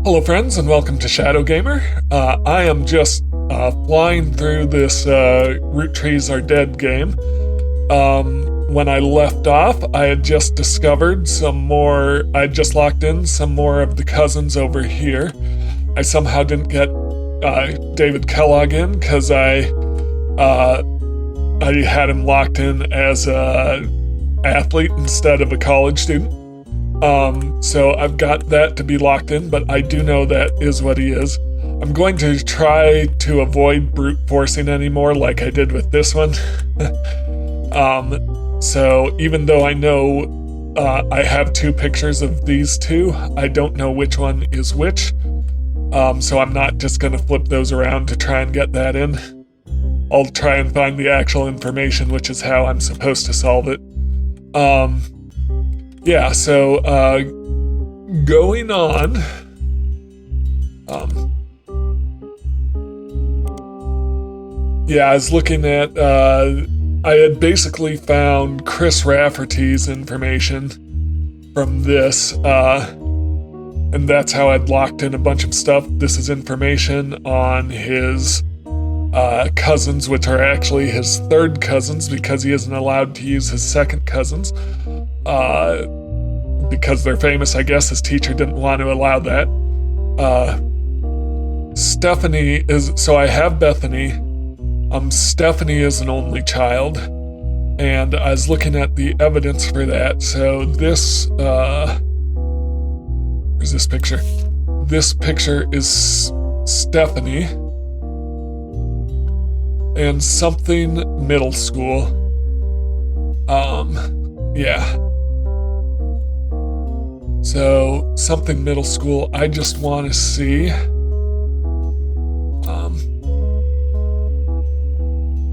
Hello friends and welcome to Shadow Gamer. I am just flying through this Roottrees Are Dead game. When I left off, I had just discovered I had just locked in some more of the cousins over here. I somehow didn't get David Kellogg in because I had him locked in as an athlete instead of a college student. So I've got that to be locked in, but I do know that is what he is. I'm going to try to avoid brute forcing anymore like I did with this one. So even though I know I have two pictures of these two, I don't know which one is which. So I'm not just going to flip those around to try and get that in. I'll try and find the actual information, which is how I'm supposed to solve it. Yeah, so, going on, I was looking at, I had basically found Chris Rafferty's information from this, and that's how I'd locked in a bunch of stuff. This is information on his cousins, which are actually his third cousins because he isn't allowed to use his second cousins. Because they're famous, I guess his teacher didn't want to allow that. Stephanie is, so I have Bethany. Stephanie is an only child, and I was looking at the evidence for that. So this, where's this picture? This picture is Stephanie and something middle school. Yeah. So, something middle school, I just want to see.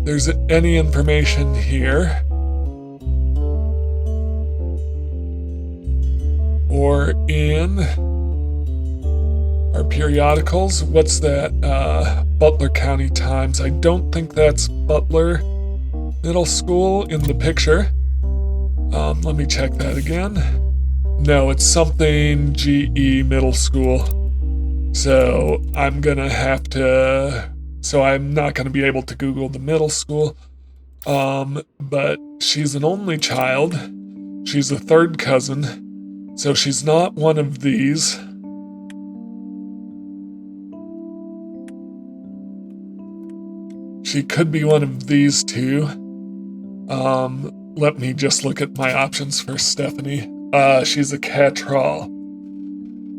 There's any information here. Or in our periodicals. What's that? Butler County Times. I don't think that's Butler Middle School in the picture. Let me check that again. No, it's something GE Middle School. So I'm gonna have to, so I'm not gonna be able to Google the middle school. But she's an only child. She's a third cousin. So she's not one of these. She could be one of these two. Let me just look at my options for Stephanie. She's a Cattrall.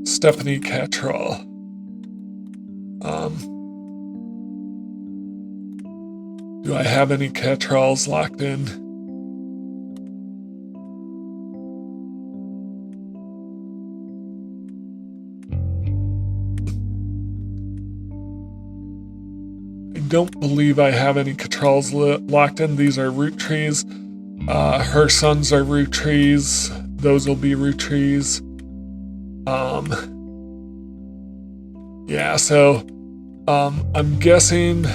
Stephanie Cattrall. Do I have any Cattralls locked in? I don't believe I have any Cattralls locked in. These are Roottrees. Her sons are Roottrees. Those will be Roottrees. Yeah, so, I'm guessing.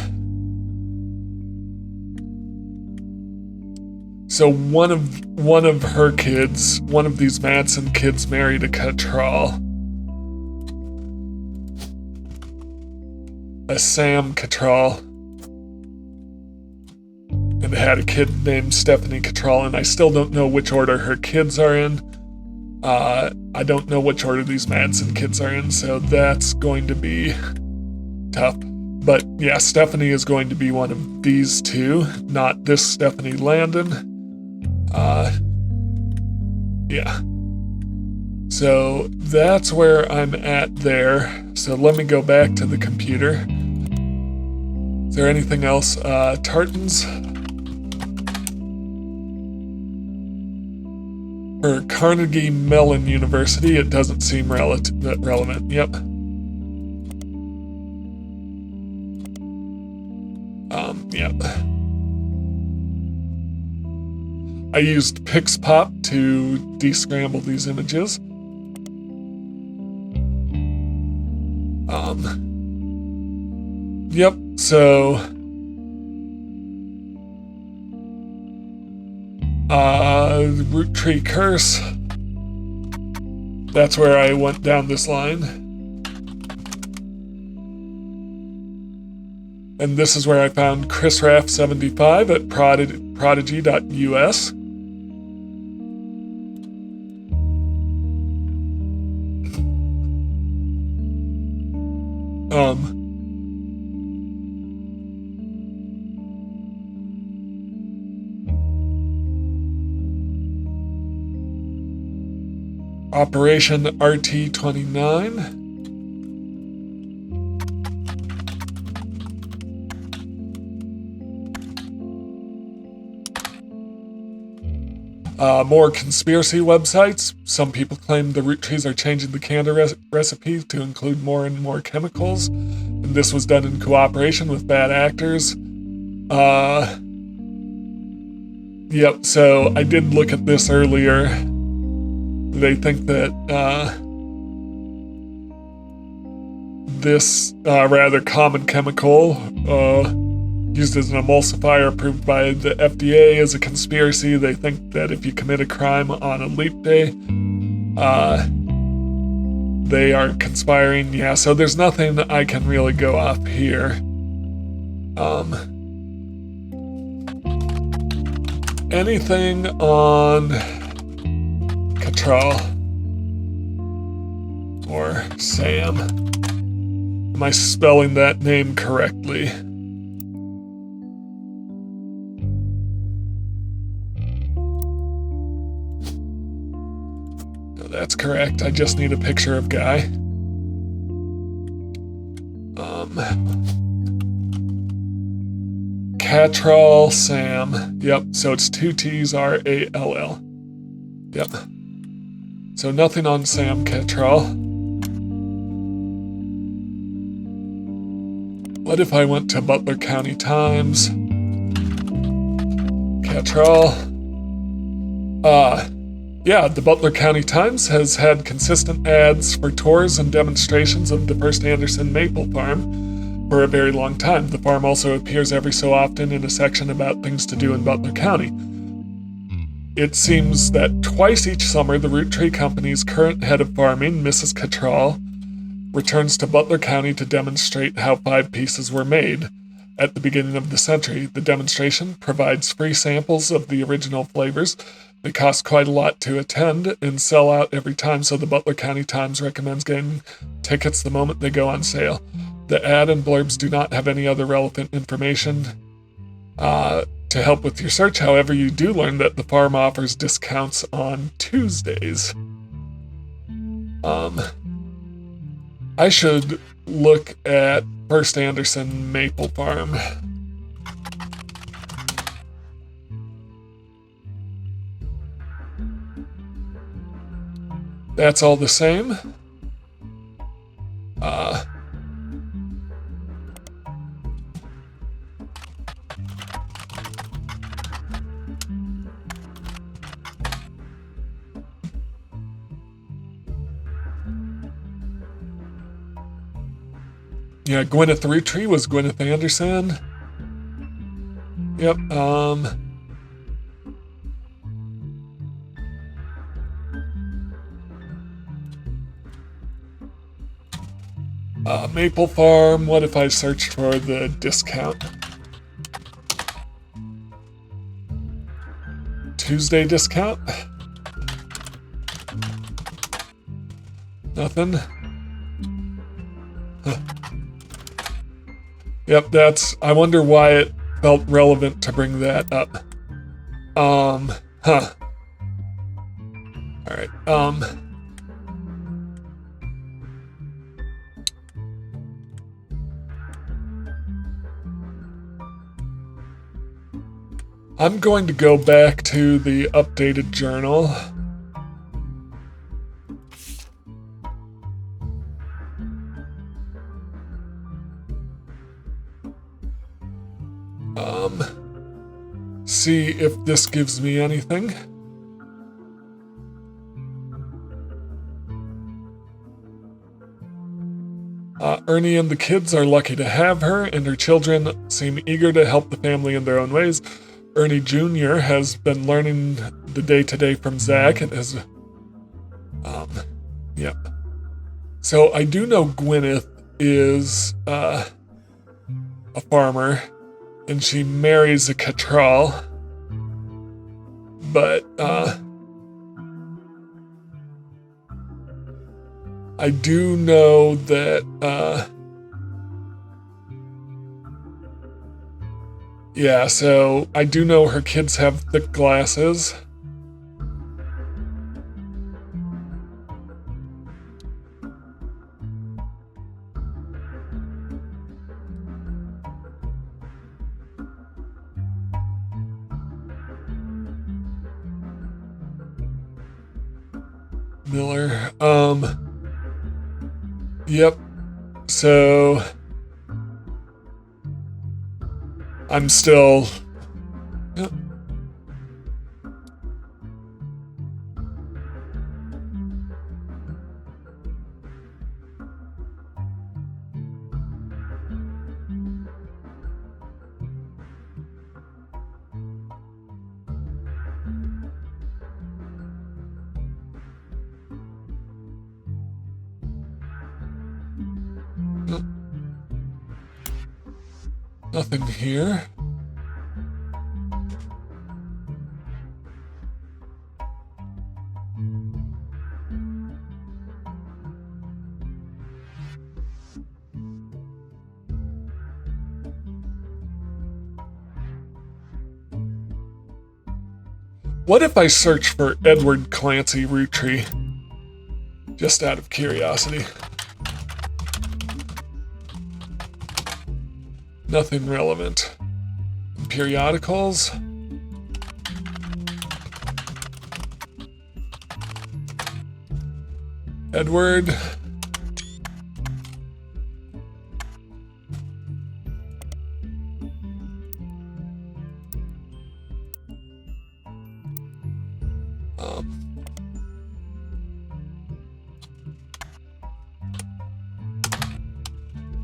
So one of her kids, one of these Madsen kids married a Cattrall. A Sam Cattrall. And had a kid named Stephanie Cattrall, and I still don't know which order her kids are in. I don't know which order these Madsen kids are in, so that's going to be tough. But yeah, Stephanie is going to be one of these two, not this Stephanie Landon. Yeah. So that's where I'm at there. So let me go back to the computer. Is there anything else? Tartans. For Carnegie Mellon University, it doesn't seem relevant. Yep. Yep. I used PixPop to descramble these images. Yep, so Root Tree Curse. That's where I went down this line. And this is where I found chrisraff75 at prodigy.us. Operation RT29. More conspiracy websites. Some people claim the Roottrees are changing the candy recipe to include more and more chemicals, and this was done in cooperation with bad actors. Yep, so I did look at this earlier. They think that this rather common chemical used as an emulsifier approved by the FDA is a conspiracy. They think that if you commit a crime on a leap day, they are conspiring. Yeah, so there's nothing I can really go off here. Anything on Cattrall or Sam? Am I spelling that name correctly? No, that's correct. I just need a picture of Guy. Cattrall Sam. Yep, so it's 2 T's R-A-L-L. Yep. So nothing on Sam Cattrall. What if I went to Butler County Times? Cattrall. Yeah, the Butler County Times has had consistent ads for tours and demonstrations of the first Anderson maple farm for a very long time. The farm also appears every so often in a section about things to do in Butler County. It seems that twice each summer, the Roottree Company's current head of farming, Mrs. Cattrall, returns to Butler County to demonstrate how 5 pieces were made. At the beginning of the century, the demonstration provides free samples of the original flavors. They cost quite a lot to attend and sell out every time, so the Butler County Times recommends getting tickets the moment they go on sale. The ad and blurbs do not have any other relevant information to help with your search. However, you do learn that the farm offers discounts on Tuesdays. I should look at First Anderson Maple Farm. That's all the same. Yeah, Gwyneth Roottrie was Gwyneth Anderson. Yep, Maple Farm, what if I searched for the discount? Tuesday discount? Nothing? Huh. Yep, I wonder why it felt relevant to bring that up. Alright, I'm going to go back to the updated journal. See if this gives me anything. Ernie and the kids are lucky to have her, and her children seem eager to help the family in their own ways. Ernie Jr. has been learning the day-to-day from Zach and has... Yep. So I do know Gwyneth is, a farmer, and she marries a Cattrall. But, I do know that, yeah, so I do know her kids have thick glasses. Miller. Yep. So I'm still. Yep. Nothing here. What if I search for Edward Clancy Rootree? Just out of curiosity. Nothing relevant. Periodicals. Edward.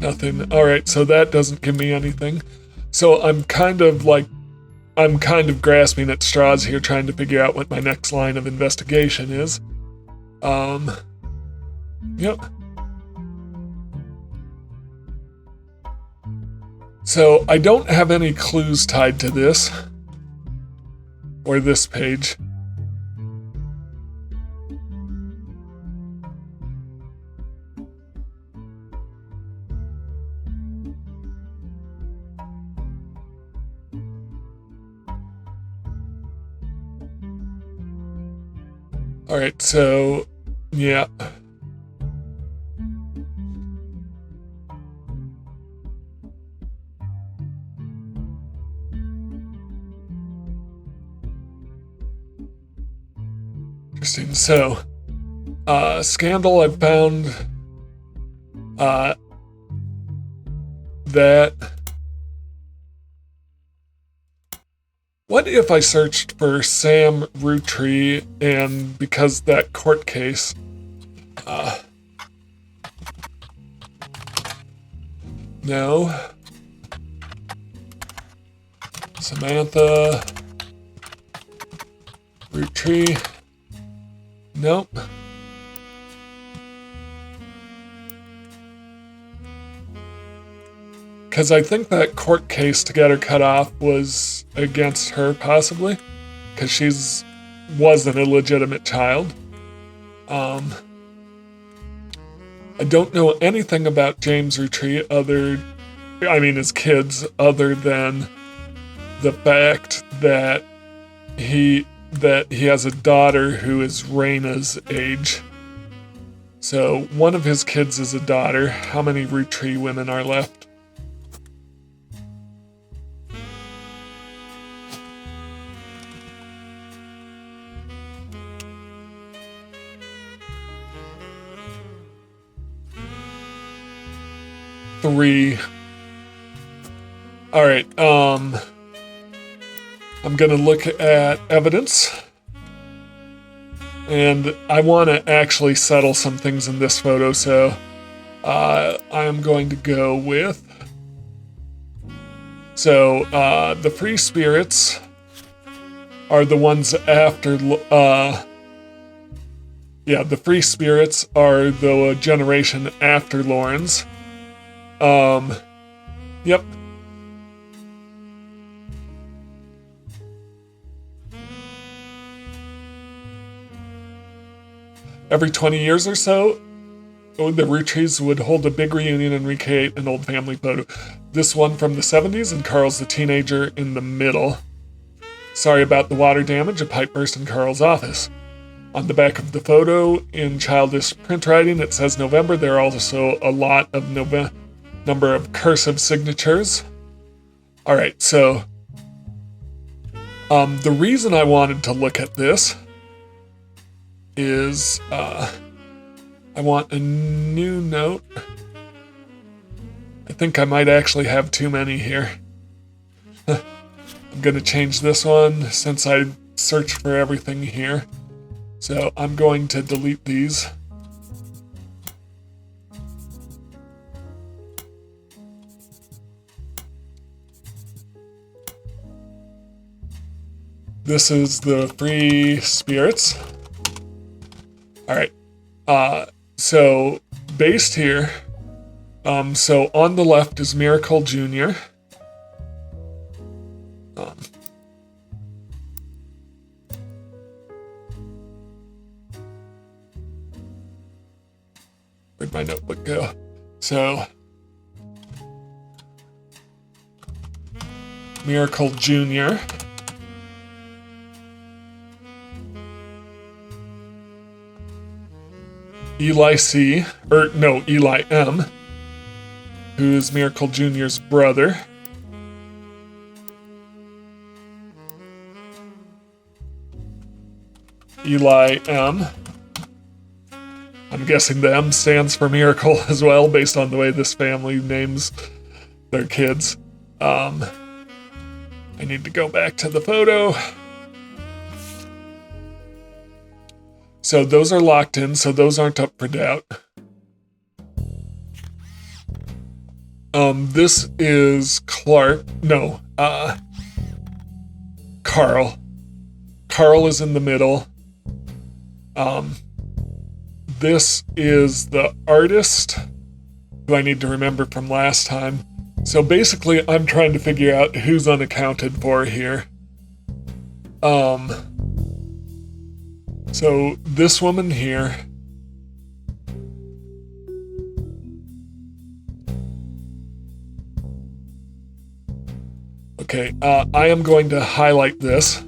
Nothing. All right, so that doesn't give me anything. So I'm kind of grasping at straws here, trying to figure out what my next line of investigation is. Yep. So I don't have any clues tied to this or this page. All right, so yeah. Interesting. So, scandal, I found that. What if I searched for Sam Rootree, and because that court case, no. Samantha Rootree, nope. Because I think that court case to get her cut off was against her, possibly, because was an illegitimate child. I don't know anything about James Rootree his kids, other than the fact that he has a daughter who is Raina's age. So one of his kids is a daughter. How many Rootree women are left? Three. All right. I'm gonna look at evidence, and I want to actually settle some things in this photo. So, I'm going to go with. So, the free spirits are the ones after. The free spirits are the generation after Lawrence. Yep. Every 20 years or so, the Roottrees would hold a big reunion and recreate an old family photo. This one from the 70s, and Carl's the teenager in the middle. Sorry about the water damage, a pipe burst in Carl's office. On the back of the photo, in childish print writing, it says November. There are also a lot of number of cursive signatures. All right, so the reason I wanted to look at this is I want a new note. I think I might actually have too many here. I'm going to change this one since I searched for everything here. So I'm going to delete these. This is the free spirits. All right. So based here. So on the left is Miracle Jr. Where'd my notebook go? So Miracle Jr. Eli C, or no, Eli M, who is Miracle Jr.'s brother. Eli M. I'm guessing the M stands for miracle as well, based on the way this family names their kids. I need to go back to the photo. So those are locked in, so those aren't up for doubt. This is Clark. No, Carl. Carl is in the middle. This is the artist who I need to remember from last time. So basically, I'm trying to figure out who's unaccounted for here. So this woman here. Okay, I am going to highlight this.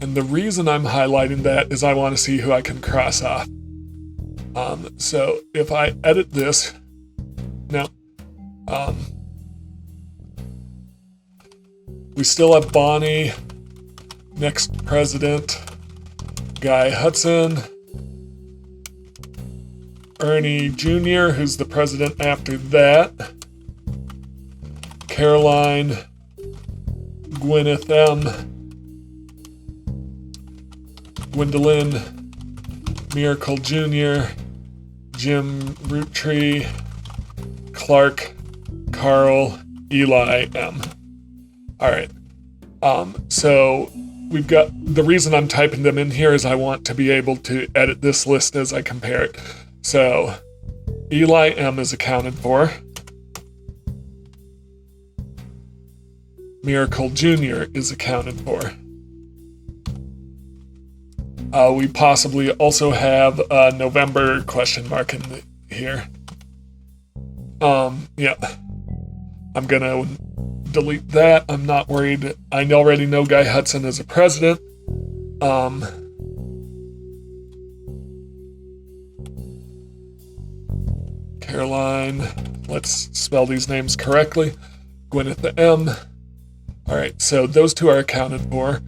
And the reason I'm highlighting that is I want to see who I can cross off. So if I edit this, no, we still have Bonnie, next president, Guy Hudson, Ernie Jr., who's the president after that, Caroline, Gwyneth M., Gwendolyn, Miracle Jr., Jim Roottree, Clark, Carl, Eli M. All right. So we've got, the reason I'm typing them in here is I want to be able to edit this list as I compare it. So Eli M is accounted for. Miracle Jr. is accounted for. We possibly also have a November question mark in here. Yeah. I'm gonna delete that. I'm not worried. I already know Guy Hudson is a president. Caroline, let's spell these names correctly. Gwyneth M. All right, so those two are accounted for.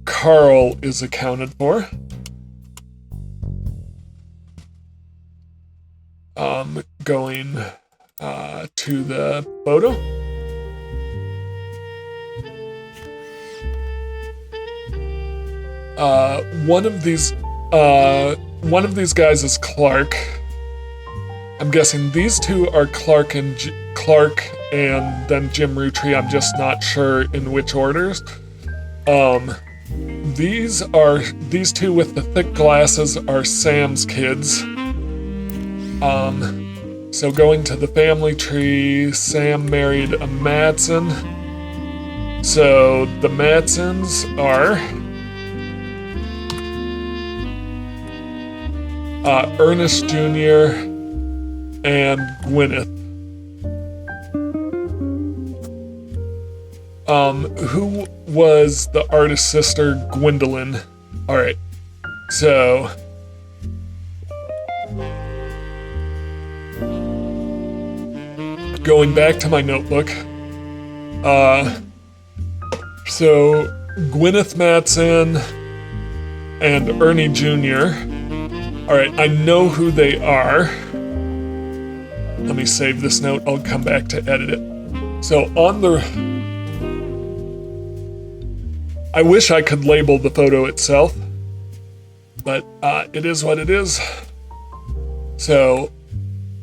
Carl is accounted for. Going to the photo. One of these guys is Clark. I'm guessing these two are Clark and then Jim Roottree. I'm just not sure in which orders. These two with the thick glasses are Sam's kids. So going to the family tree, Sam married a Madsen. So the Madsens are Ernest Jr. and Gwyneth. Who was the artist's sister, Gwendolyn? All right, so going back to my notebook. So Gwyneth Matson and Ernie Jr. All right, I know who they are. Let me save this note. I'll come back to edit it. So on the... I wish I could label the photo itself, but it is what it is. So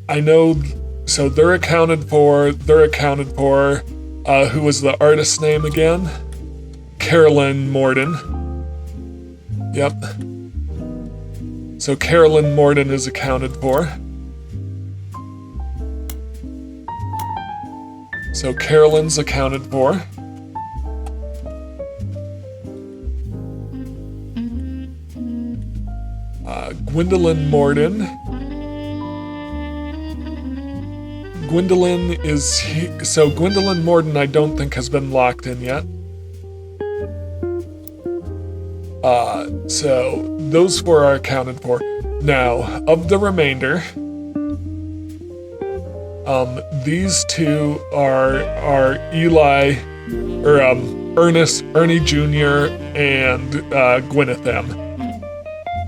I know, so they're accounted for. Who was the artist's name again? Carolyn Morden. Yep. So Carolyn Morden is accounted for. So Carolyn's accounted for. Gwendolyn Morden. Gwendolyn is so Gwendolyn Morden I don't think has been locked in yet. So those four are accounted for. Now, of the remainder, these two are Eli, or Ernie Jr. and Gwyneth M.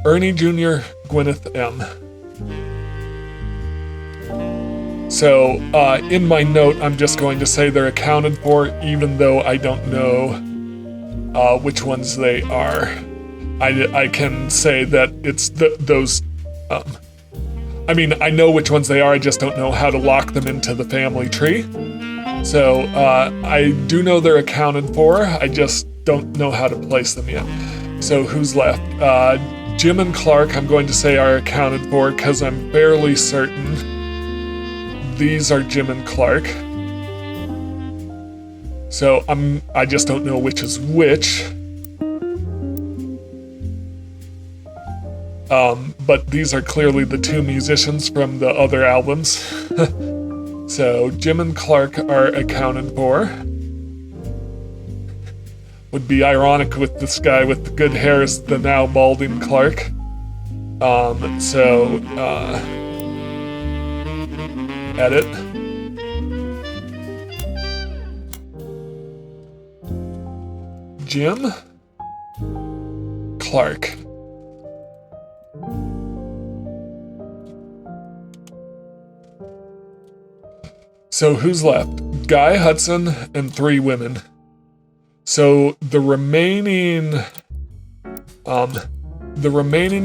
Ernie Jr., Gwyneth M. So, in my note, I'm just going to say they're accounted for, even though I don't know which ones they are. I can say that it's those... I mean, I know which ones they are, I just don't know how to lock them into the family tree. So, I do know they're accounted for, I just don't know how to place them yet. So, who's left? Jim and Clark, I'm going to say, are accounted for because I'm fairly certain these are Jim and Clark. So I just don't know which is which. But these are clearly the two musicians from the other albums. So Jim and Clark are accounted for. Would be ironic with this guy with the good hair as the now balding Clark. Edit. Jim, Clark. So who's left? Guy Hudson and 3 women. So the remaining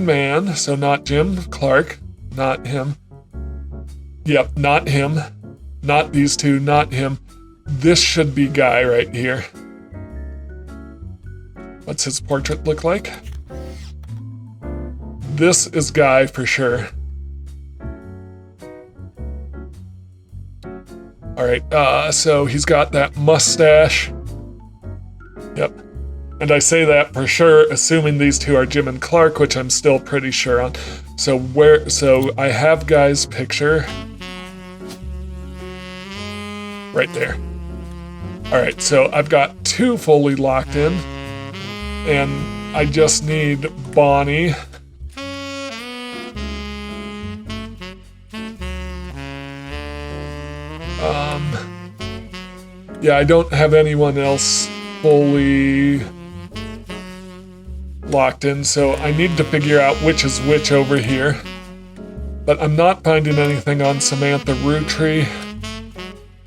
man, so not Jim Clark, not him. Yep, not him. Not these two, not him. This should be Guy right here. What's his portrait look like? This is Guy for sure. Alright, so he's got that mustache. Yep. And I say that for sure, assuming these two are Jim and Clark, which I'm still pretty sure on. So I have Guy's picture. Right there. Alright, so I've got 2 fully locked in. And I just need Bonnie. Yeah, I don't have anyone else fully locked in, so I need to figure out which is which over here. But I'm not finding anything on Samantha Roottrees.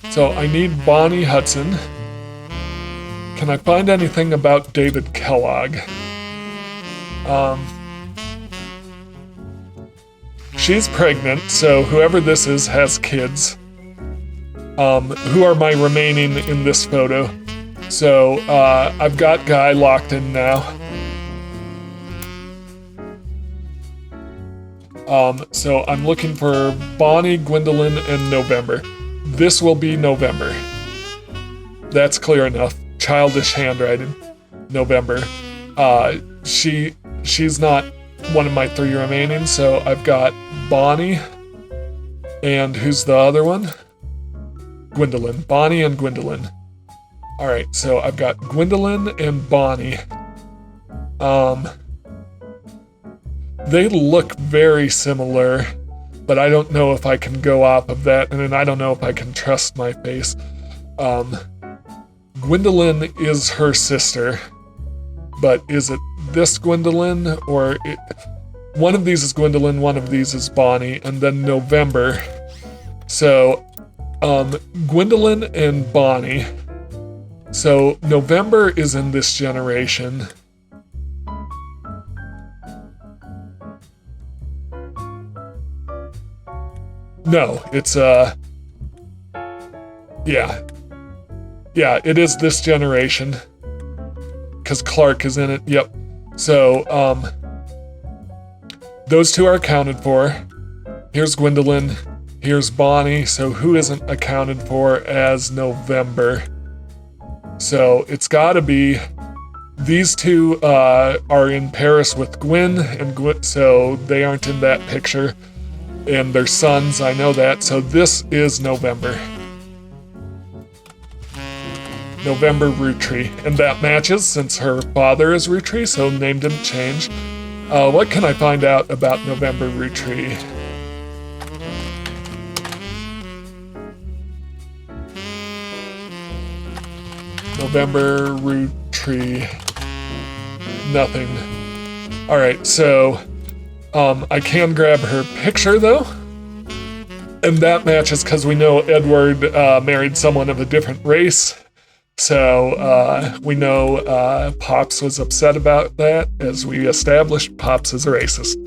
So I need Bonnie Hudson. Can I find anything about David Kellogg? She's pregnant, so whoever this is has kids. Who are my remaining in this photo? So, I've got Guy locked in now. So I'm looking for Bonnie, Gwendolyn, and November. This will be November. That's clear enough. Childish handwriting. November. She's not one of my 3 remaining. So I've got Bonnie, and who's the other one? Gwendolyn. Bonnie and Gwendolyn. All right, so I've got Gwendolyn and Bonnie. They look very similar, but I don't know if I can go off of that, and then I don't know if I can trust my face. Gwendolyn is her sister, but is it this Gwendolyn, or one of these is Gwendolyn, one of these is Bonnie, and then November. So, Gwendolyn and Bonnie. So, November is in this generation. No, it's, yeah. Yeah, it is this generation. Because Clark is in it, yep. So, those 2 are accounted for. Here's Gwendolyn, here's Bonnie, so who isn't accounted for as November? So, it's gotta be, these 2 are in Paris with Gwen, and so they aren't in that picture. And their sons, I know that, so this is November. November Roottrees, and that matches since her father is Roottrees, so name didn't change. What can I find out about November Roottrees? November Roottrees. Nothing. Alright, so I can grab her picture though. And that matches because we know Edward married someone of a different race. So we know Pops was upset about that, as we established Pops is a racist.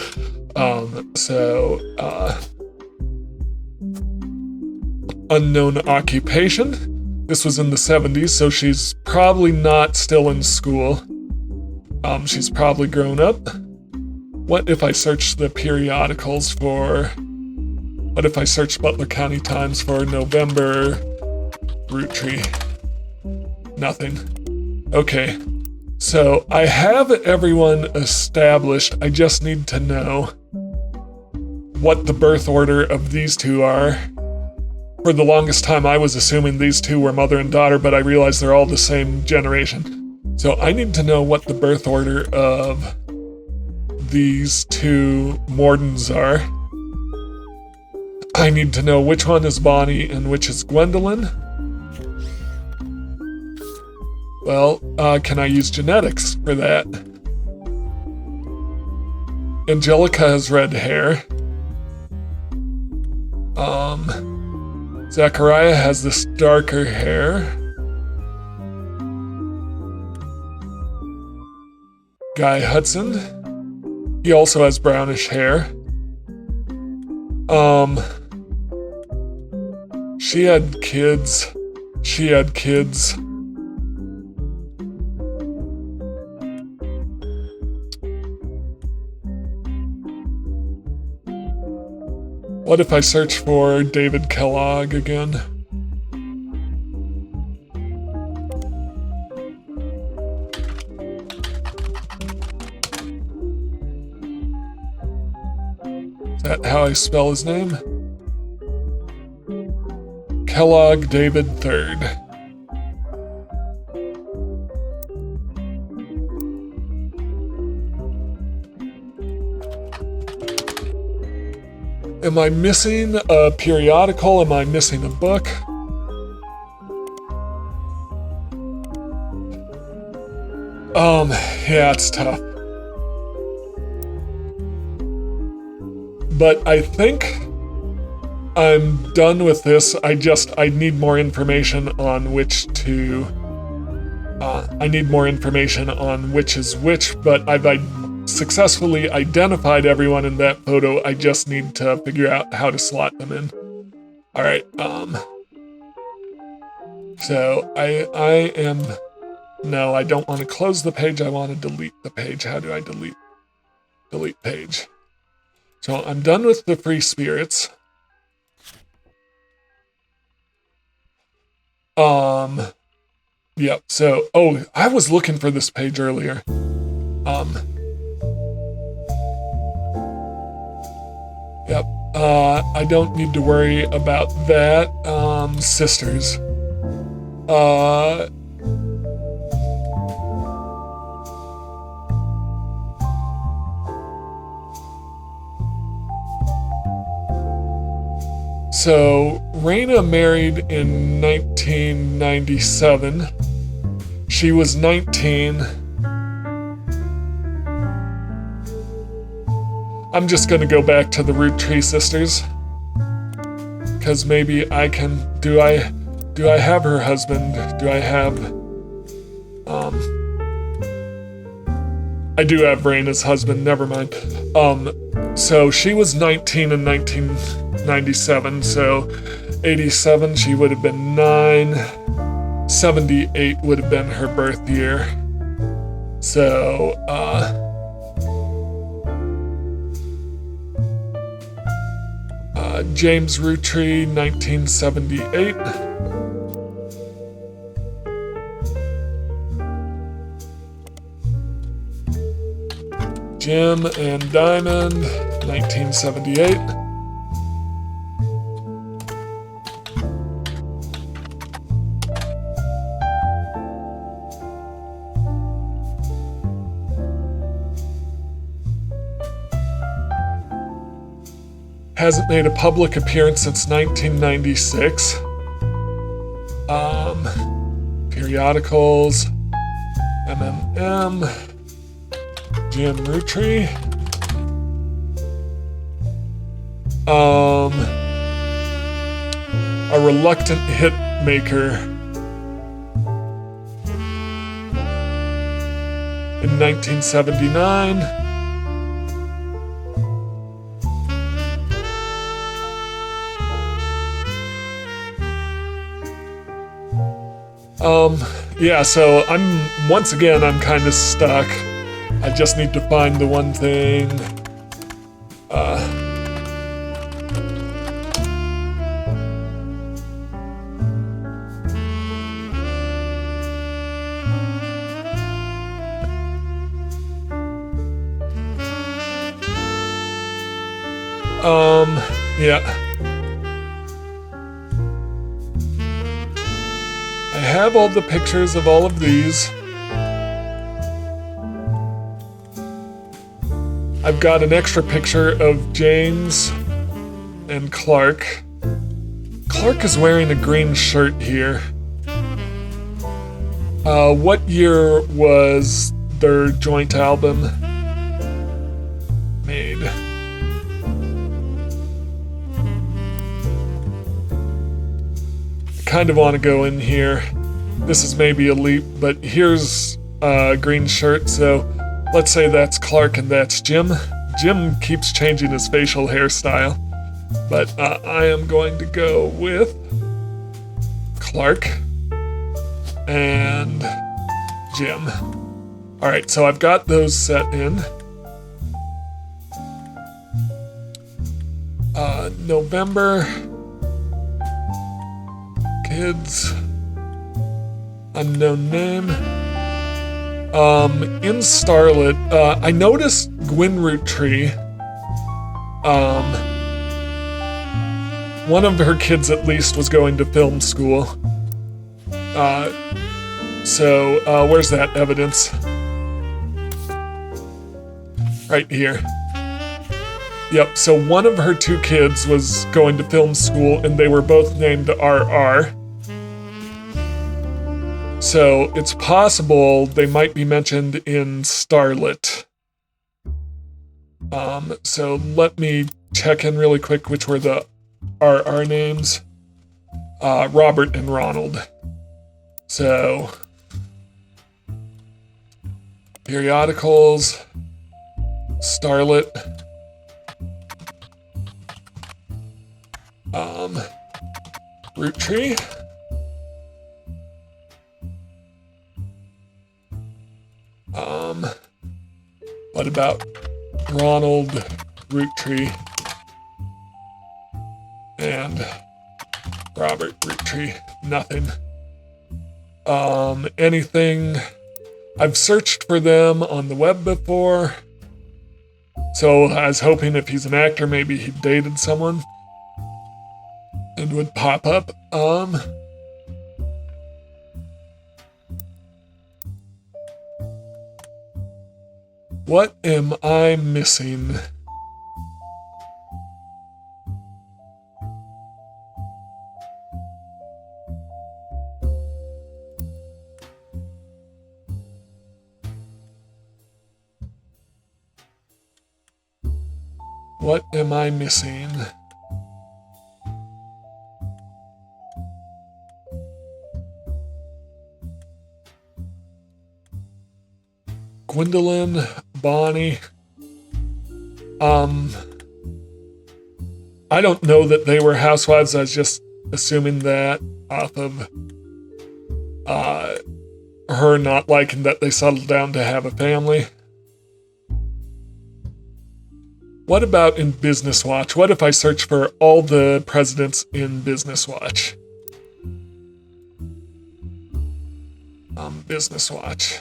Unknown occupation. This was in the 70s, so she's probably not still in school. She's probably grown up. What if I search the periodicals for... What if I search Butler County Times for November Roottrees? Nothing. Okay. So I have everyone established. I just need to know what the birth order of these 2 are. For the longest time, I was assuming these 2 were mother and daughter, but I realized they're all the same generation. So I need to know what the birth order of these 2 Mordens are. I need to know which one is Bonnie and which is Gwendolyn. Well, can I use genetics for that? Angelica has red hair. Zachariah has this darker hair. Guy Hudson, he also has brownish hair. She had kids. What if I search for David Kellogg again? Is that how I spell his name? Kellogg David III. Am I missing a periodical? Am I missing a book? Yeah, it's tough. But I think I'm done with this. I need more information on which to... I need more information on which is which, but I've successfully identified everyone in that photo. I just need to figure out how to slot them in. Alright, so I am... No, I don't want to close the page, I want to delete the page. How do I delete? Delete page. So I'm done with the free spirits. Yep, so, oh, I was looking for this page earlier. I don't need to worry about that. Sisters. So, Raina married in 1997. She was 19. I'm just gonna go back to the Roottrees sisters. Because maybe I can... Do I have her husband? Do I have... I do have Raina's husband, never mind. So she was 19 in 1997, so 87 she would have been 9, 78 would have been her birth year. So, James Roottrees, 1978. Jim and Diamond, 1978. Hasn't made a public appearance since 1996. Periodicals, MMM, Jim Roottrees. A reluctant hit maker in 1979. Yeah, so once again, I'm kind of stuck. I just need to find the one thing. Yeah. I have all the pictures of all of these. I've got an extra picture of James and Clark. Clark is wearing a green shirt here. What year was their joint album made? I kind of want to go in here. This is maybe a leap, but here's a green shirt, so let's say that's Clark and that's Jim. Jim keeps changing his facial hairstyle, but I am going to go with Clark and Jim. Alright, so I've got those set in. November. Kids. Unknown name. In Starlet, I noticed Gwyn Roottrees, one of her kids at least was going to film school. So where's that evidence? Right here. Yep, so one of her two kids was going to film school and they were both named RR. So it's possible they might be mentioned in Starlet. So let me check in really quick which were the RR names. Robert and Ronald. So, periodicals, Starlet, Roottrees. What about Ronald Roottrees and Robert Roottrees? Nothing. Anything? I've searched for them on the web before. So I was hoping if he's an actor, maybe he dated someone and would pop up. What am I missing? What am I missing? Gwendolyn, Bonnie. I don't know that they were housewives. I was just assuming that off of her not liking that they settled down to have a family. What about in Business Watch? What if I search for all the presidents in Business Watch? Business Watch.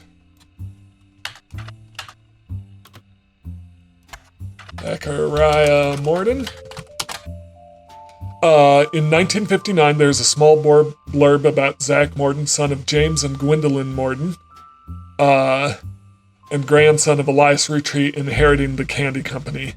Zachariah Morden. In 1959, there's a small blurb about Zach Morden, son of James and Gwendolyn Morden, and grandson of Elias Roottrees, inheriting the candy company.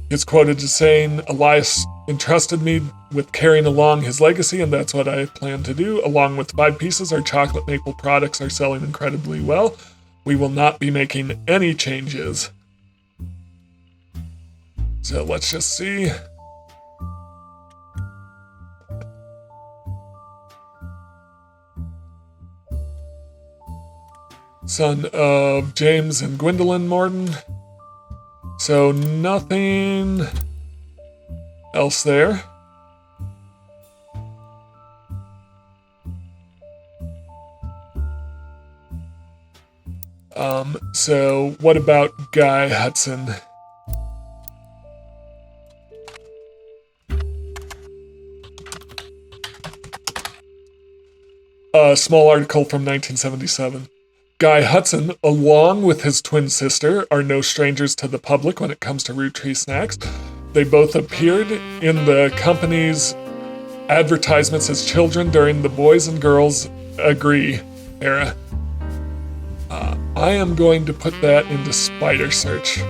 He's quoted as saying, "Elias entrusted me with carrying along his legacy, and that's what I plan to do. Along with 5 pieces, our chocolate maple products are selling incredibly well. We will not be making any changes." So let's just see. Son of James and Gwendolyn Morden. So nothing else there. So what about Guy Hudson? A small article from 1977. Guy Hudson, along with his twin sister, are no strangers to the public when it comes to Roottrees snacks. They both appeared in the company's advertisements as children during the Boys and Girls Agree era. I am going to put that into spider search.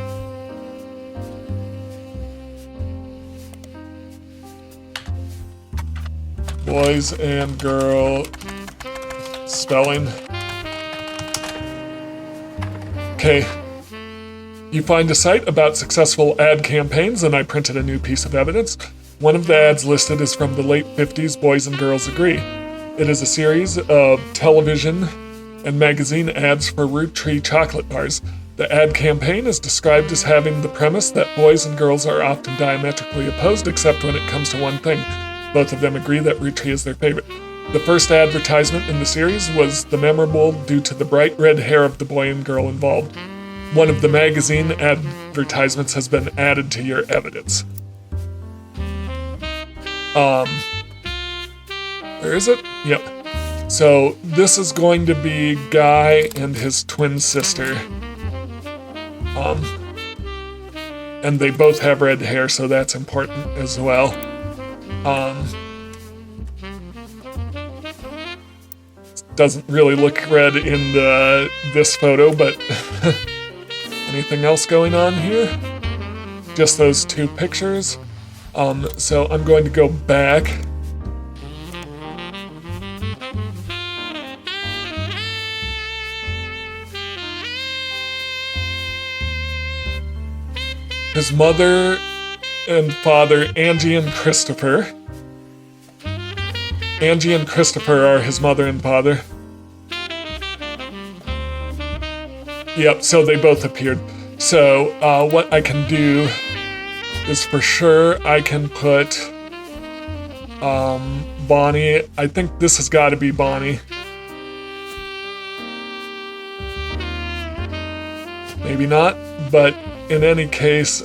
Boys and girl spelling. Okay. You find a site about successful ad campaigns, and I printed a new piece of evidence. One of the ads listed is from the late 50s, Boys and Girls Agree. It is a series of television and magazine ads for Roottrees chocolate bars. The ad campaign is described as having the premise that boys and girls are often diametrically opposed, except when it comes to one thing. Both of them agree that Roottrees is their favorite. The first advertisement in the series was memorable due to the bright red hair of the boy and girl involved. One of the magazine advertisements has been added to your evidence. Where is it? Yep. So this is going to be Guy and his twin sister. And they both have red hair, so that's important as well. Doesn't really look red in this photo, but anything else going on here? Just those 2 pictures. So I'm going to go back. His mother and father, Angie and Christopher. Angie and Christopher are his mother and father. Yep, so they both appeared. So what I can do is for sure I can put Bonnie. I think this has got to be Bonnie. Maybe not, but in any case,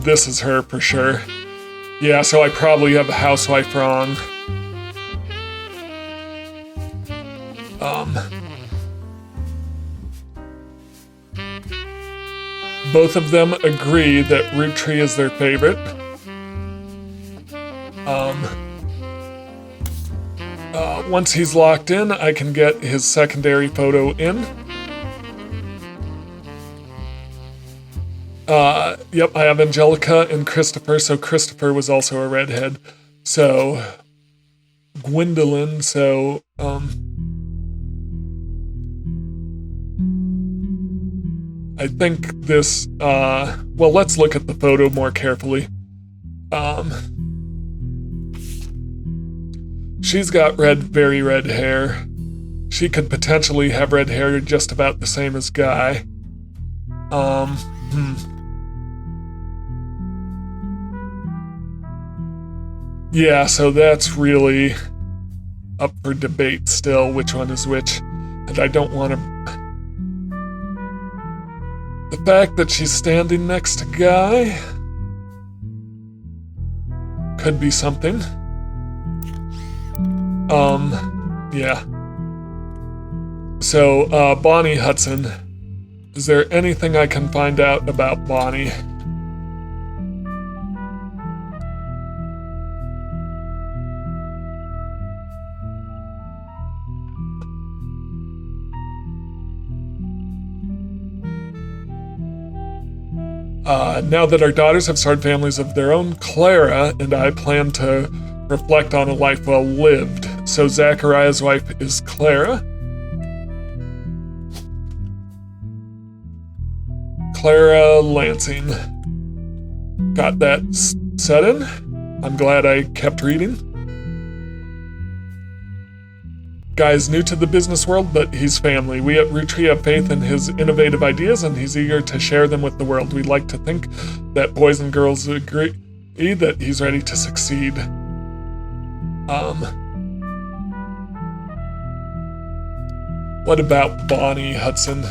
this is her for sure. Yeah, so I probably have a housewife wrong. Both of them agree that Roottrees is their favorite. Once he's locked in, I can get his secondary photo in. Yep, I have Angelica and Christopher, so Christopher was also a redhead. So, Gwendolyn, so, I think this, well, let's look at the photo more carefully. She's got very red hair. She could potentially have red hair just about the same as Guy. Yeah, so that's really up for debate still, which one is which. And I don't want to... The fact that she's standing next to Guy could be something. Yeah. So, Bonnie Hudson. Is there anything I can find out about Bonnie? Now that our daughters have started families of their own, Clara and I plan to reflect on a life well lived. So Zachariah's wife is Clara. Clara Lansing. Got that set in. I'm glad I kept reading. Guy's new to the business world, but he's family. We at Roottrees have faith in his innovative ideas, and he's eager to share them with the world. We'd like to think that boys and girls agree that he's ready to succeed. What about Bonnie Hudson?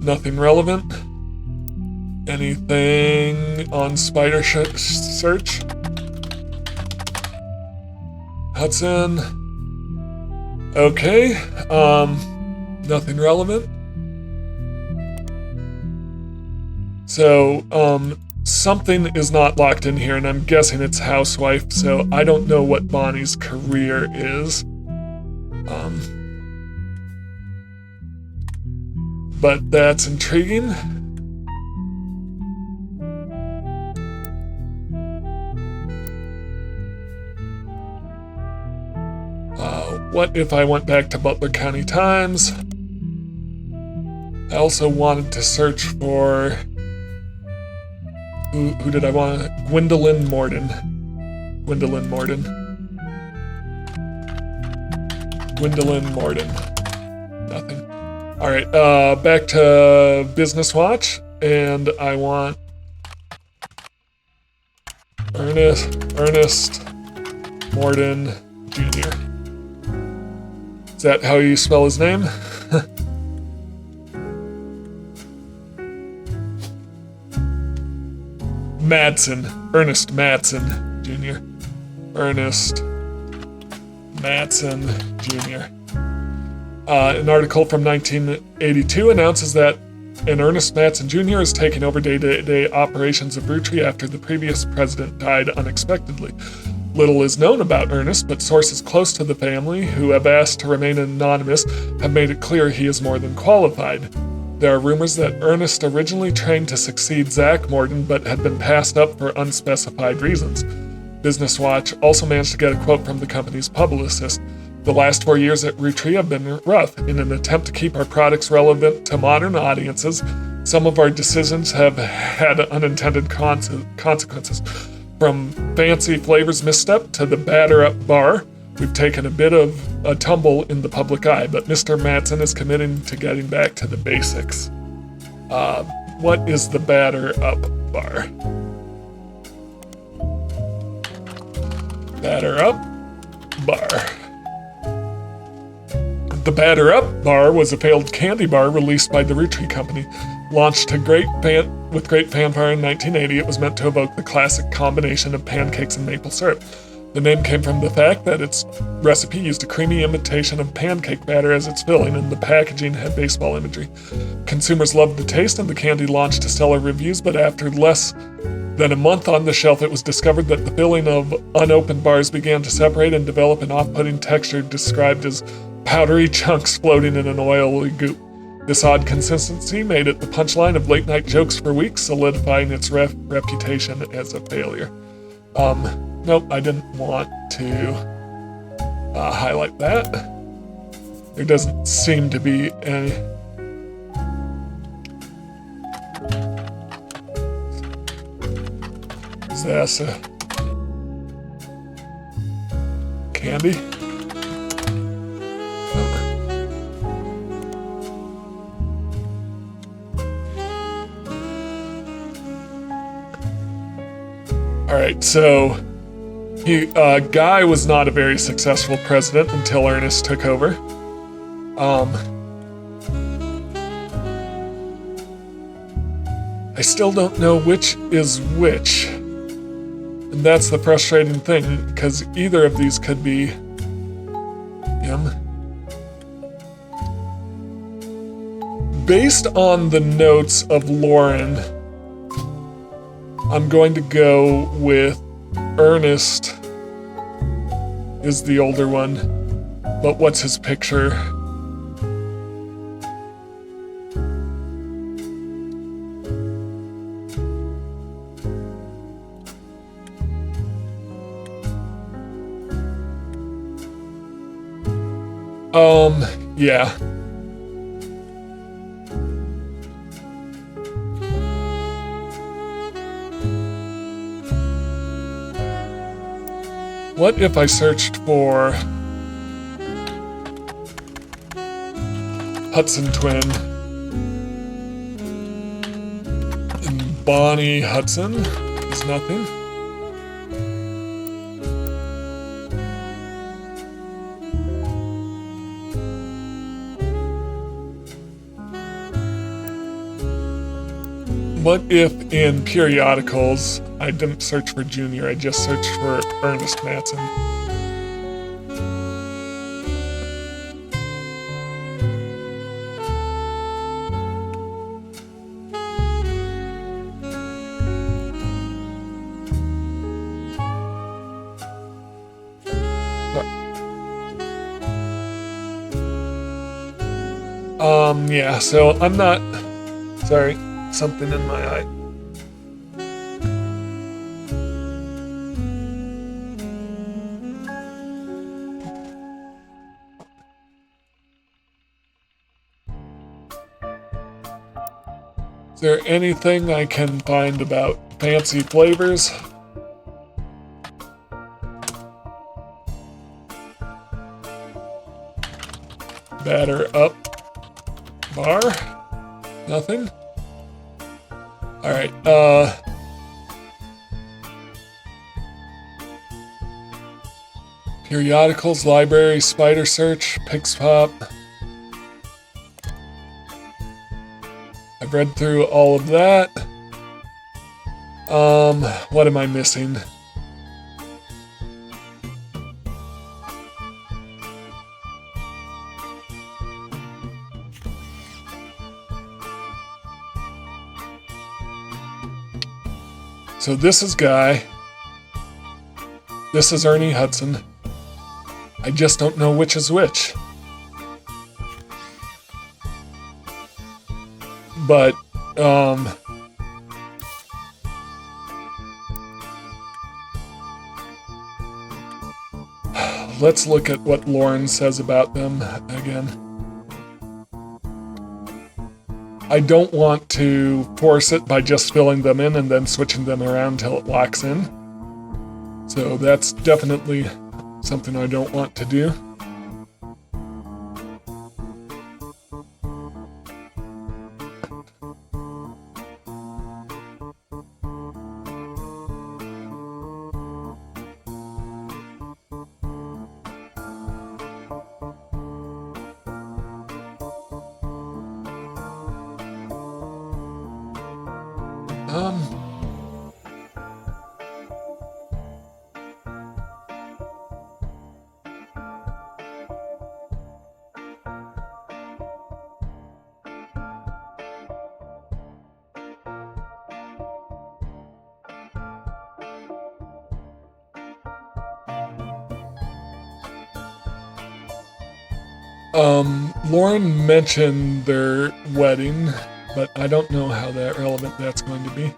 Nothing relevant? Anything on Spider Search? Hudson. Okay. Nothing relevant. So, something is not locked in here, and I'm guessing it's housewife, so I don't know what Bonnie's career is. But that's intriguing. What if I went back to Butler County Times? I also wanted to search for... Who did I want? Gwendolyn Morden. Gwendolyn Morden. Gwendolyn Morden. Nothing. Alright, back to Business Watch, and I want... Ernest Morden Jr. Is that how you spell his name? Madsen. Ernest Madsen Jr. Ernest Madsen Jr. An article from 1982 announces that an Ernest Madsen Jr. is taking over day-to-day operations of Roottrees after the previous president died unexpectedly. Little is known about Ernest, but sources close to the family, who have asked to remain anonymous, have made it clear he is more than qualified. There are rumors that Ernest originally trained to succeed Zach Morton, but had been passed up for unspecified reasons. Business Watch also managed to get a quote from the company's publicist. The last 4 years at Roottrees have been rough. In an attempt to keep our products relevant to modern audiences, some of our decisions have had unintended consequences. From fancy flavors misstep to the batter up bar, we've taken a bit of a tumble in the public eye, but Mr. Madsen is committing to getting back to the basics. What is the batter up bar? Batter up bar. The Batter Up bar was a failed candy bar released by the Roottrees Company. Launched with great fanfare in 1980, it was meant to evoke the classic combination of pancakes and maple syrup. The name came from the fact that its recipe used a creamy imitation of pancake batter as its filling, and the packaging had baseball imagery. Consumers loved the taste, and the candy launched to stellar reviews, but after less than a month on the shelf, it was discovered that the filling of unopened bars began to separate and develop an off-putting texture described as powdery chunks floating in an oily goop. This odd consistency made it the punchline of late-night jokes for weeks, solidifying its reputation as a failure. Nope, I didn't want to highlight that. There doesn't seem to be any. Is that a candy? All right, so Guy was not a very successful president until Ernest took over. I still don't know which is which. And that's the frustrating thing, because either of these could be him. Based on the notes of Lauren, I'm going to go with Ernest is the older one, but what's his picture? Yeah. What if I searched for Hudson twin and Bonnie Hudson is nothing. What if in periodicals I didn't search for Junior, I just searched for Ernest Mattson? Yeah, so I'm not, sorry, something in my eye. Is there anything I can find about fancy flavors? Batter up bar? Nothing? Alright, periodicals, library, spider search, Pix Pop. I've read through all of that. What am I missing? So this is Guy. This is Ernie Hudson. I just don't know which is which. But, let's look at what Lauren says about them again. I don't want to force it by just filling them in and then switching them around till it locks in. So that's definitely something I don't want to do. Lauren mentioned their wedding, but I don't know how relevant that's going to be.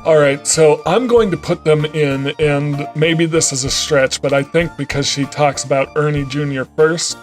Alright, so I'm going to put them in, and maybe this is a stretch, but I think because she talks about Ernie Jr. first,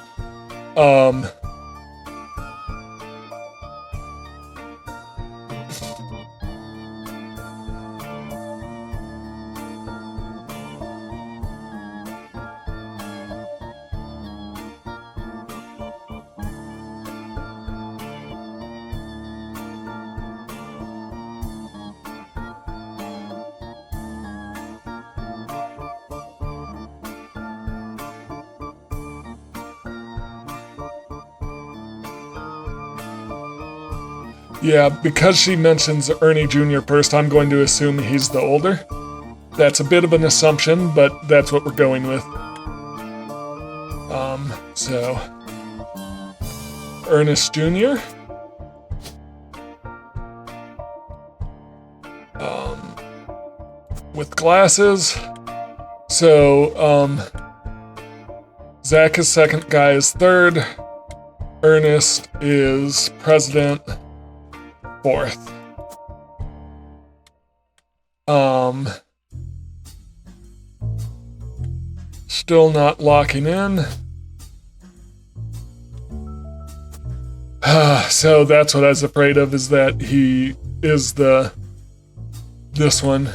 yeah, because she mentions Ernie Jr. first, I'm going to assume he's the older. That's a bit of an assumption, but that's what we're going with. So Ernest Jr. With glasses. So, Zach is second, Guy is third, Ernest is president, fourth. Still not locking in. So that's what I was afraid of, is that he is this one.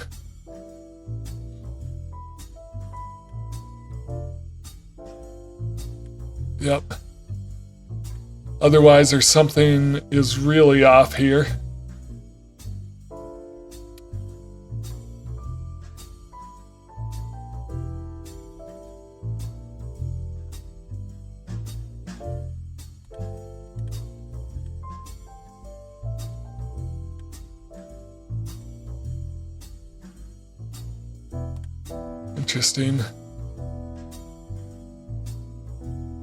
Yep. Otherwise, there's something is really off here. Interesting.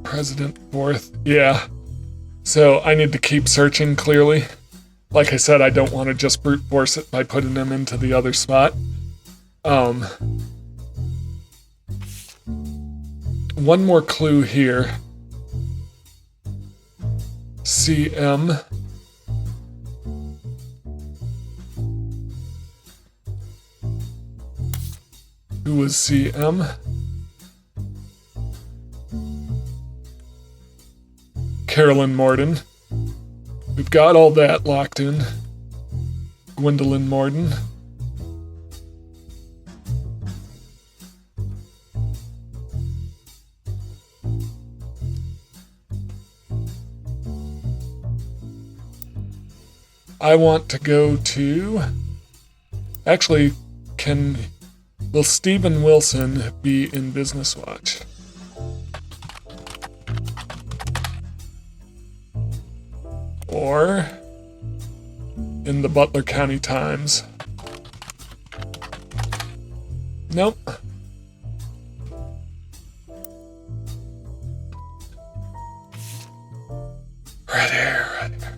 President fourth. Yeah. So I need to keep searching, clearly. Like I said, I don't want to just brute force it by putting them into the other spot. One more clue here. CM. Who was CM? Carolyn Morden. We've got all that locked in. Gwendolyn Morden. I want to go to... Actually, will Stephen Wilson be in Business Watch? Or in the Butler County Times? Nope. Right here, right here.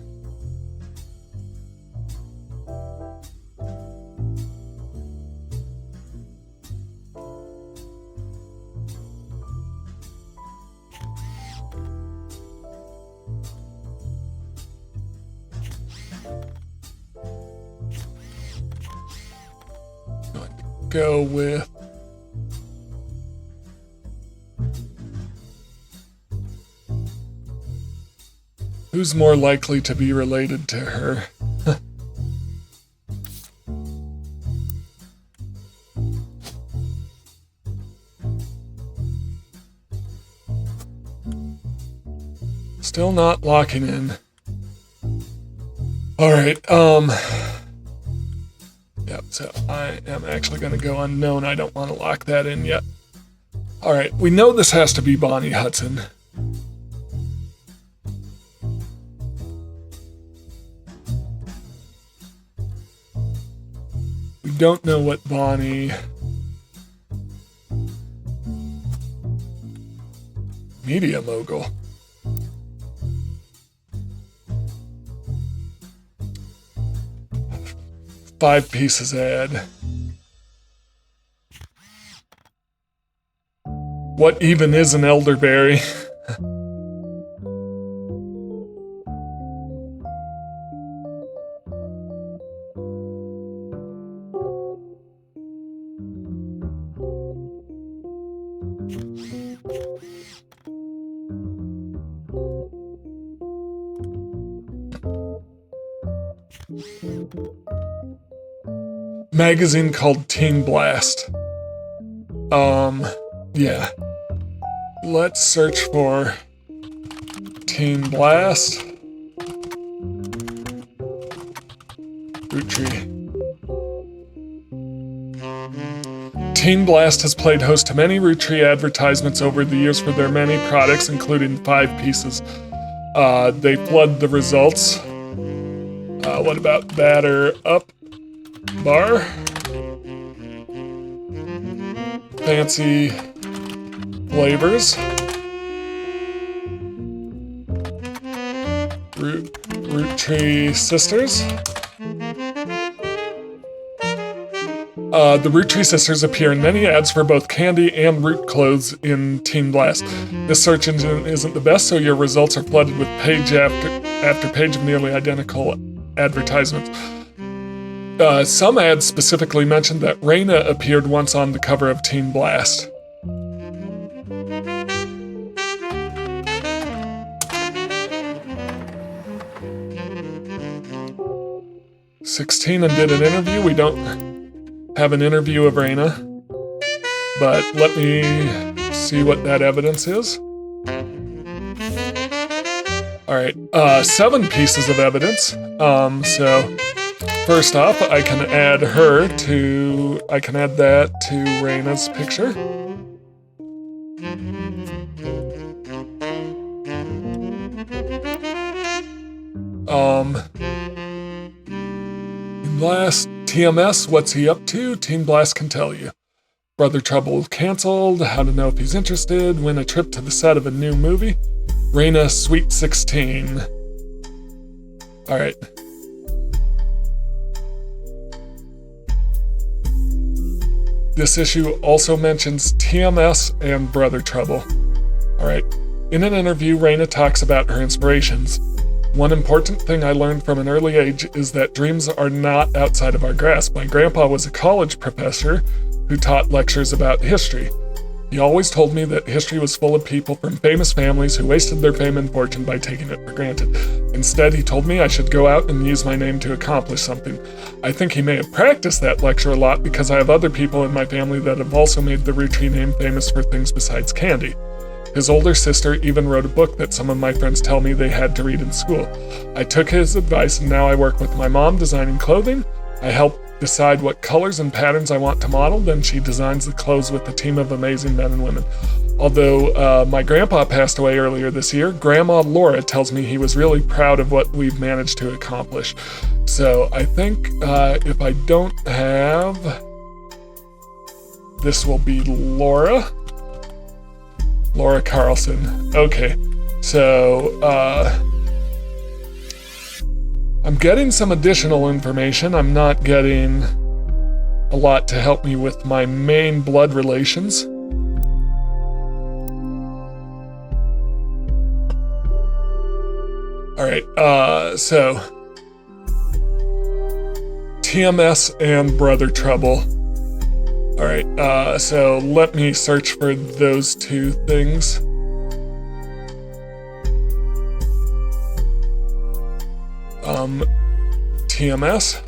Go with who's more likely to be related to her. Still not locking in. All right, yep, so I am actually going to go unknown. I don't want to lock that in yet. All right, we know this has to be Bonnie Hudson. We don't know what Bonnie Media mogul. Five pieces ad. What even is an elderberry? Magazine called Teen Blast. Yeah. Let's search for Teen Blast. Roottrees. Teen Blast has played host to many Roottrees advertisements over the years for their many products, including 5 pieces. They flood the results. What about batter up bar? Fancy flavors. Roottrees Sisters. The Roottrees Sisters appear in many ads for both candy and root clothes in Teen Blast. This search engine isn't the best, so your results are flooded with page after page of nearly identical advertisements. Some ads specifically mentioned that Raina appeared once on the cover of Teen Blast. "16 and did an interview." We don't have an interview of Raina, but let me see what that evidence is. All right, 7 pieces of evidence. So first off, I can add that to Raina's picture. Teen Blast, TMS, what's he up to? Teen Blast can tell you. Brother Trouble canceled, how to know if he's interested, win a trip to the set of a new movie. Raina Sweet 16. All right. This issue also mentions TMS and Brother Trouble. All right. In an interview, Raina talks about her inspirations. "One important thing I learned from an early age is that dreams are not outside of our grasp. My grandpa was a college professor who taught lectures about history. He always told me that history was full of people from famous families who wasted their fame and fortune by taking it for granted. Instead, he told me I should go out and use my name to accomplish something. I think he may have practiced that lecture a lot because I have other people in my family that have also made the Roottrees name famous for things besides candy. His older sister even wrote a book that some of my friends tell me they had to read in school. I took his advice and now I work with my mom designing clothing. I help decide what colors and patterns I want to model, then she designs the clothes with a team of amazing men and women. Although my grandpa passed away earlier this year, Grandma Laura tells me he was really proud of what we've managed to accomplish." So I think if I don't have, this will be Laura Carlson. Okay, so I'm getting some additional information. I'm not getting a lot to help me with my main blood relations. All right, so TMS and Brother Trouble. All right, so let me search for those 2 things. TMS.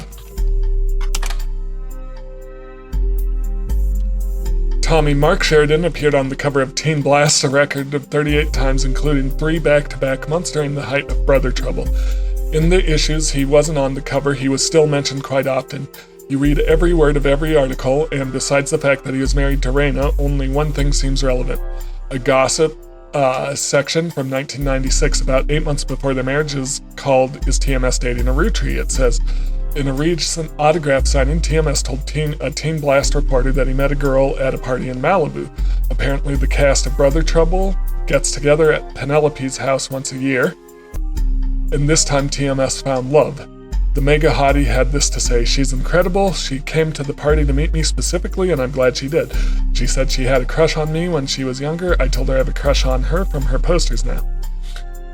Tommy Mark Sheridan appeared on the cover of Teen Blast a record of 38 times, including 3 back-to-back months during the height of Brother Trouble. In the issues he wasn't on the cover, he was still mentioned quite often. You read every word of every article, and besides the fact that he was married to Raina, only one thing seems relevant. A gossip section from 1996, about 8 months before their marriage, is called "Is TMS Dating a Roottrees?" It says, in a recent autograph signing, TMS told a Teen Blast reporter that he met a girl at a party in Malibu. Apparently the cast of Brother Trouble gets together at Penelope's house once a year, and this time TMS found love. The mega hottie had this to say: "She's incredible. She came to the party to meet me specifically, and I'm glad she did. She said she had a crush on me when she was younger. I told her I have a crush on her from her posters now."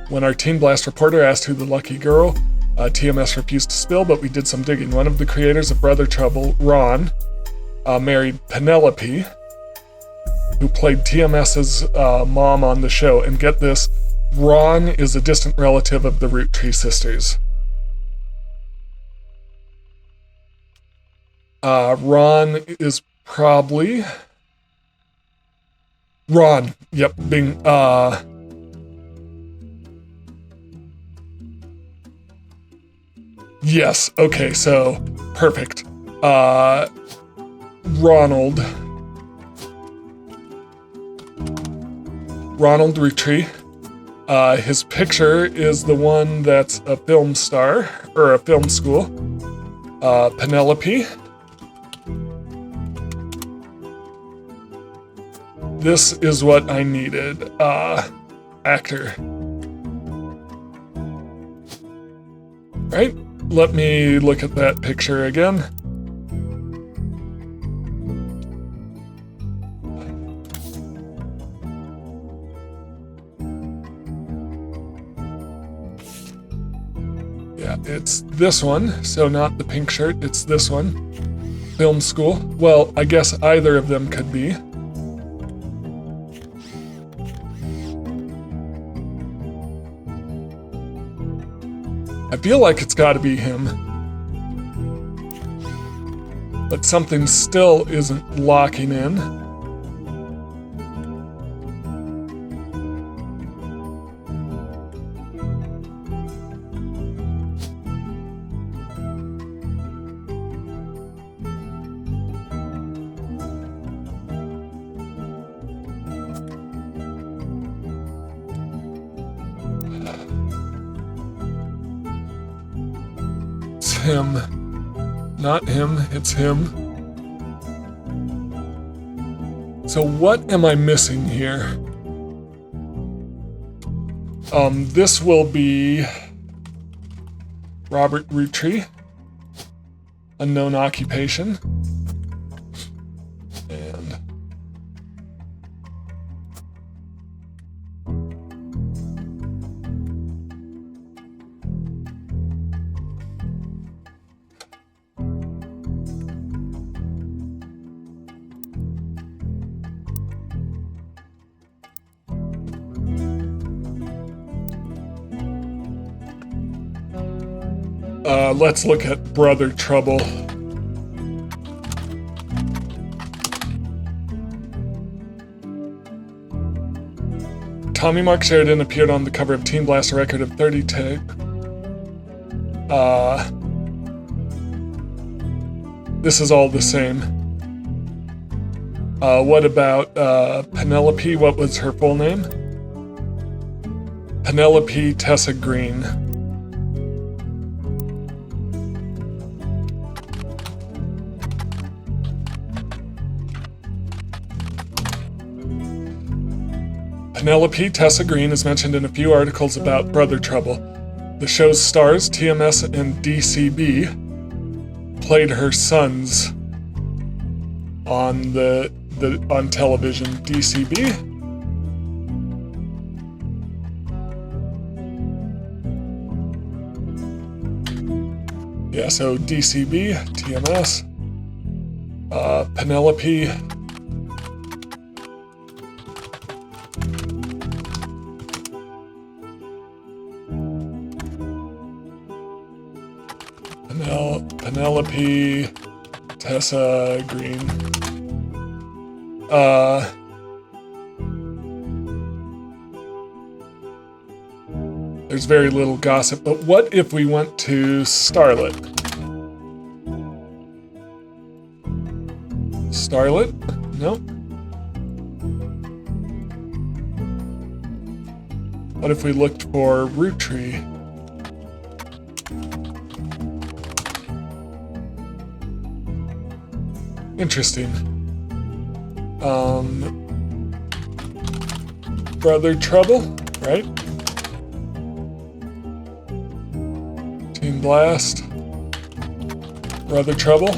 When our Teen Blast reporter asked who the lucky girl, TMS refused to spill, but we did some digging. One of the creators of Brother Trouble, Ron, married Penelope, who played TMS's mom on the show. And get this, Ron is a distant relative of the Roottrees sisters. Ron is probably... Ron, yep, being... Yes, okay, so, perfect. Ronald Rootree. His picture is the one that's a film star, or a film school. Penelope. This is what I needed. Actor. Right? Let me look at that picture again. Yeah, it's this one, so not the pink shirt, it's this one. Film school. Well, I guess either of them could be. I feel like it's gotta be him. But something still isn't locking in. Him. Not him, it's him. So what am I missing here? This will be Robert Roottrees, unknown occupation. And let's look at Brother Trouble. Tommy Mark Sheridan appeared on the cover of Teen Blast, a record of 30 tape. This is all the same. What about Penelope? What was her full name? Penelope Tessa Green. Penelope Tessa Green is mentioned in a few articles about Brother Trouble. The show's stars, TMS and DCB, played her sons on on television. DCB. Yeah, so DCB, TMS, Penelope. Penelope Tessa Green. There's very little gossip, but what if we went to Starlet? Starlet? Nope. What if we looked for Roottrees? Interesting. Brother Trouble, right? Team Blast. Brother Trouble.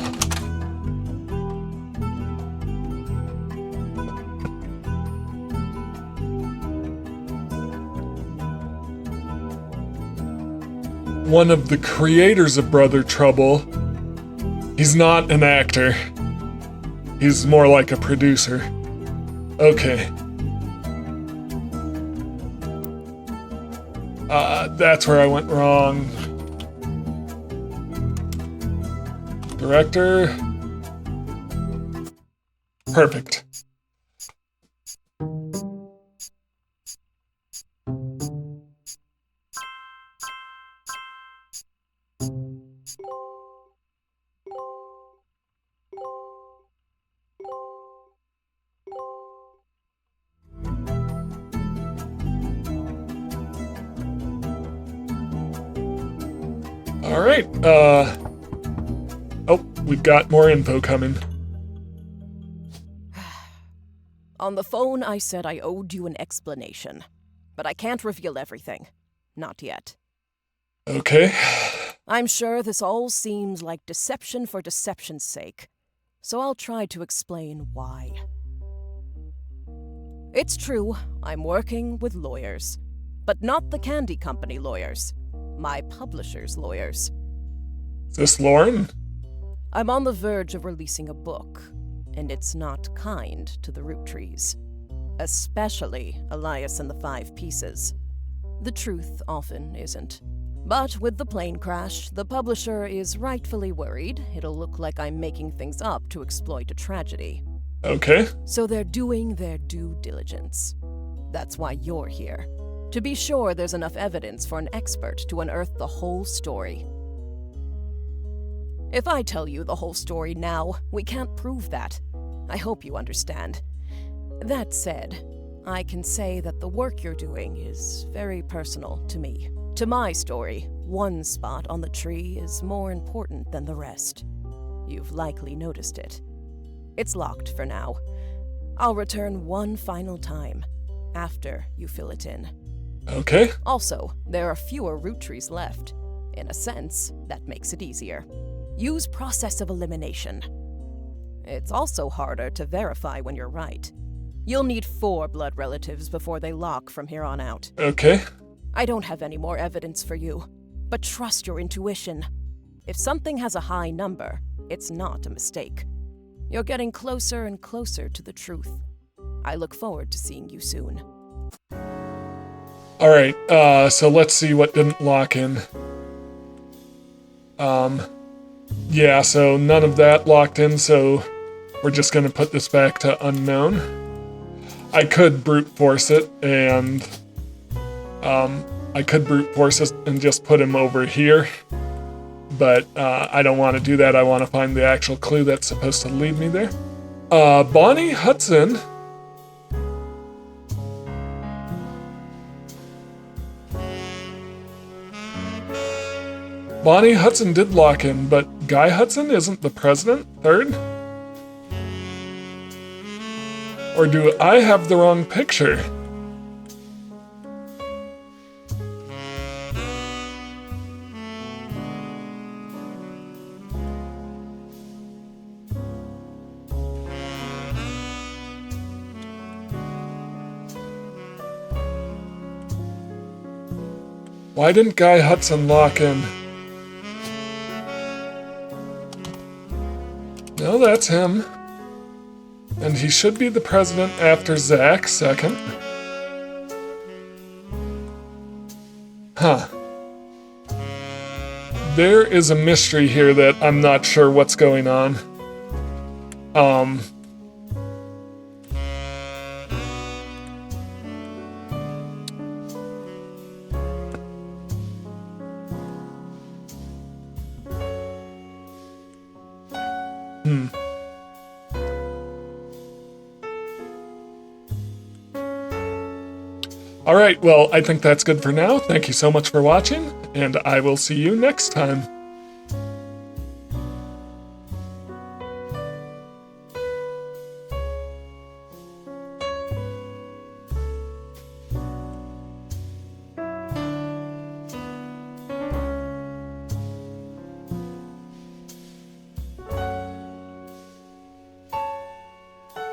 One of the creators of Brother Trouble. He's not an actor. He's more like a producer. Okay. That's where I went wrong. Director. Perfect. All right. Oh, we've got more info coming. On the phone, I said I owed you an explanation, but I can't reveal everything. Not yet. Okay. I'm sure this all seems like deception for deception's sake, so I'll try to explain why. It's true, I'm working with lawyers, but not the candy company lawyers. My publisher's lawyers. Is this Lauren? I'm on the verge of releasing a book, and it's not kind to the Roottrees. Especially Elias and the Five Pieces. The truth often isn't. But with the plane crash, the publisher is rightfully worried it'll look like I'm making things up to exploit a tragedy. Okay. So they're doing their due diligence. That's why you're here. To be sure there's enough evidence for an expert to unearth the whole story. If I tell you the whole story now, we can't prove that. I hope you understand. That said, I can say that the work you're doing is very personal to me. To my story, one spot on the tree is more important than the rest. You've likely noticed it. It's locked for now. I'll return one final time, after you fill it in. Okay. Also, there are fewer Roottrees left. In a sense, that makes it easier. Use process of elimination. It's also harder to verify when you're right. You'll need 4 blood relatives before they lock from here on out. Okay. I don't have any more evidence for you, but trust your intuition. If something has a high number, it's not a mistake. You're getting closer and closer to the truth. I look forward to seeing you soon. All right, so let's see what didn't lock in. Yeah, so none of that locked in, so we're just gonna put this back to unknown. I could brute force it, and just put him over here, but I don't want to do that. I want to find the actual clue that's supposed to lead me there. Bonnie Hudson. Bonnie Hudson did lock in, but Guy Hudson isn't the president? Third? Or do I have the wrong picture? Why didn't Guy Hudson lock in? No, that's him. And he should be the president after Zach, second. Huh. There is a mystery here that I'm not sure what's going on. Alright, well, I think that's good for now. Thank you so much for watching, and I will see you next time.